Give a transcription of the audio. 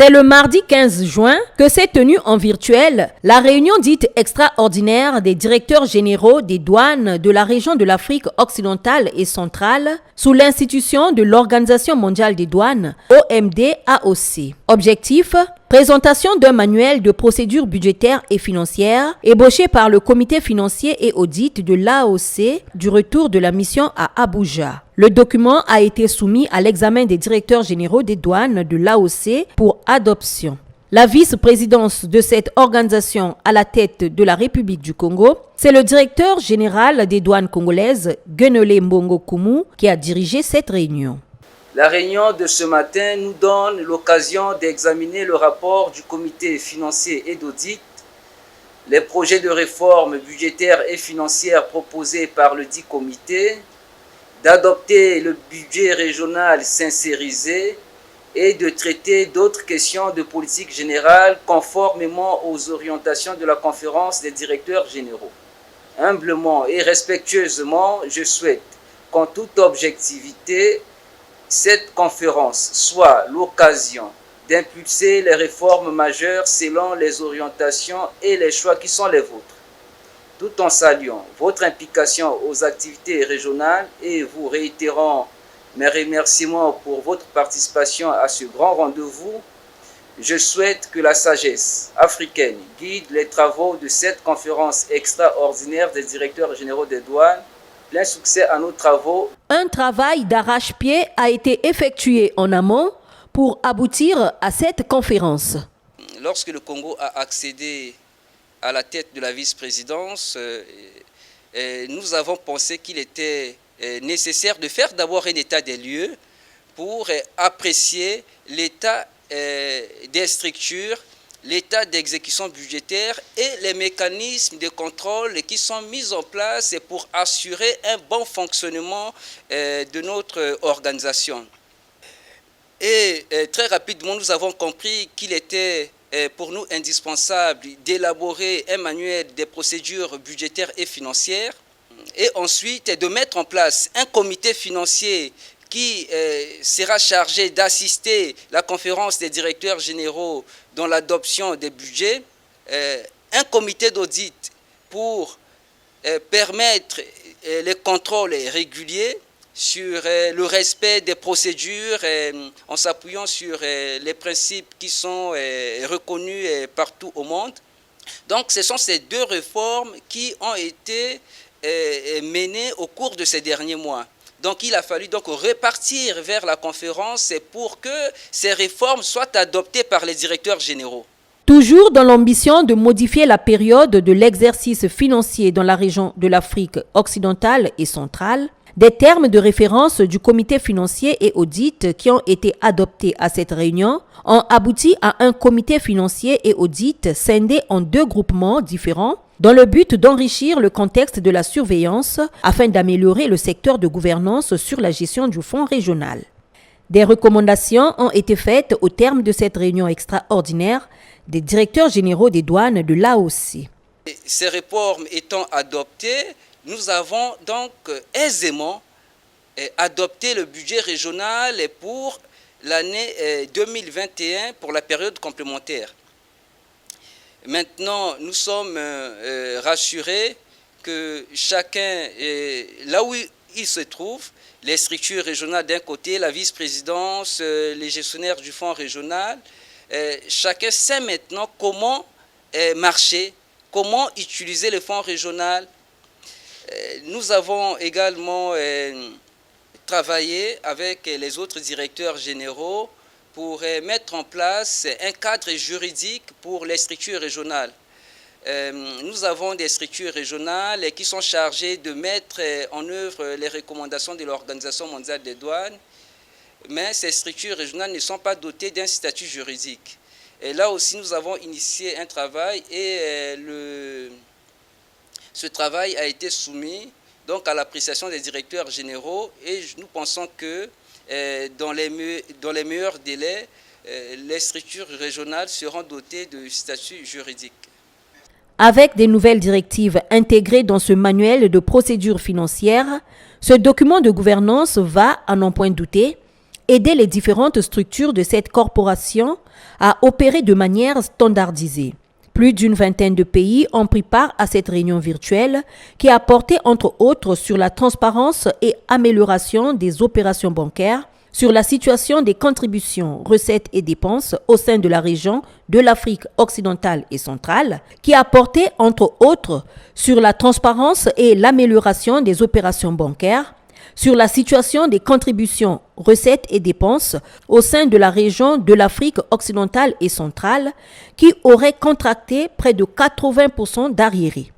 C'est le mardi 15 juin que s'est tenue en virtuel la réunion dite extraordinaire des directeurs généraux des douanes de la région de l'Afrique occidentale et centrale sous l'institution de l'Organisation mondiale des douanes, OMD-AOC. Objectif: présentation d'un manuel de procédures budgétaires et financières ébauché par le comité financier et audit de l'AOC du retour de la mission à Abuja. Le document a été soumis à l'examen des directeurs généraux des douanes de l'AOC pour adoption. La vice-présidence de cette organisation à la tête de la République du Congo, c'est le directeur général des douanes congolaises, Guenolé Mbongo Koumou, qui a dirigé cette réunion. La réunion de ce matin nous donne l'occasion d'examiner le rapport du comité financier et d'audit, les projets de réforme budgétaire et financière proposés par le dit comité, d'adopter le budget régional sincérisé et de traiter d'autres questions de politique générale conformément aux orientations de la conférence des directeurs généraux. Humblement et respectueusement, je souhaite qu'en toute objectivité, cette conférence soit l'occasion d'impulser les réformes majeures selon les orientations et les choix qui sont les vôtres, tout en saluant votre implication aux activités régionales et vous réitérant mes remerciements pour votre participation à ce grand rendez-vous. Je souhaite que la sagesse africaine guide les travaux de cette conférence extraordinaire des directeurs généraux des douanes. Plein succès à nos travaux. Un travail d'arrache-pied a été effectué en amont pour aboutir à cette conférence. Lorsque le Congo a accédé à la tête de la vice-présidence, nous avons pensé qu'il était nécessaire de faire d'abord un état des lieux pour apprécier l'état des structures, l'état d'exécution budgétaire et les mécanismes de contrôle qui sont mis en place pour assurer un bon fonctionnement de notre organisation. Et très rapidement, nous avons compris qu'il était pour nous indispensable d'élaborer un manuel des procédures budgétaires et financières et ensuite de mettre en place un comité financier qui sera chargé d'assister la conférence des directeurs généraux dans l'adoption des budgets, un comité d'audit pour permettre les contrôles réguliers sur le respect des procédures en s'appuyant sur les principes qui sont reconnus partout au monde. Donc ce sont ces deux réformes qui ont été menées au cours de ces derniers mois. Donc il a fallu donc repartir vers la conférence pour que ces réformes soient adoptées par les directeurs généraux. Toujours dans l'ambition de modifier la période de l'exercice financier dans la région de l'Afrique occidentale et centrale, des termes de référence du comité financier et audit qui ont été adoptés à cette réunion ont abouti à un comité financier et audit scindé en deux groupements différents dans le but d'enrichir le contexte de la surveillance afin d'améliorer le secteur de gouvernance sur la gestion du fonds régional. Des recommandations ont été faites au terme de cette réunion extraordinaire des directeurs généraux des douanes de l'AOC. Ces réformes étant adoptées, nous avons donc aisément adopté le budget régional pour l'année 2021 pour la période complémentaire. Maintenant, nous sommes rassurés que chacun, là où il se trouve, les structures régionales d'un côté, la vice-présidence, les gestionnaires du fonds régional, chacun sait maintenant comment marcher, comment utiliser le fonds régional. Nous avons également travaillé avec les autres directeurs généraux pour mettre en place un cadre juridique pour les structures régionales. Nous avons des structures régionales qui sont chargées de mettre en œuvre les recommandations de l'Organisation mondiale des douanes, mais ces structures régionales ne sont pas dotées d'un statut juridique. Et là aussi, nous avons initié un travail et ce travail a été soumis donc à l'appréciation des directeurs généraux et nous pensons que dans les meilleurs délais, les structures régionales seront dotées de statut juridique. Avec des nouvelles directives intégrées dans ce manuel de procédure financière, ce document de gouvernance va, à n'en point douter, aider les différentes structures de cette corporation à opérer de manière standardisée. Plus d'une vingtaine de pays ont pris part à cette réunion virtuelle qui a porté entre autres sur la transparence et amélioration des opérations bancaires, sur la situation des contributions, recettes et dépenses au sein de la région de l'Afrique occidentale et centrale, qui a porté entre autres sur la transparence et l'amélioration des opérations bancaires, sur la situation des contributions, recettes et dépenses au sein de la région de l'Afrique occidentale et centrale qui aurait contracté près de 80% d'arriérés.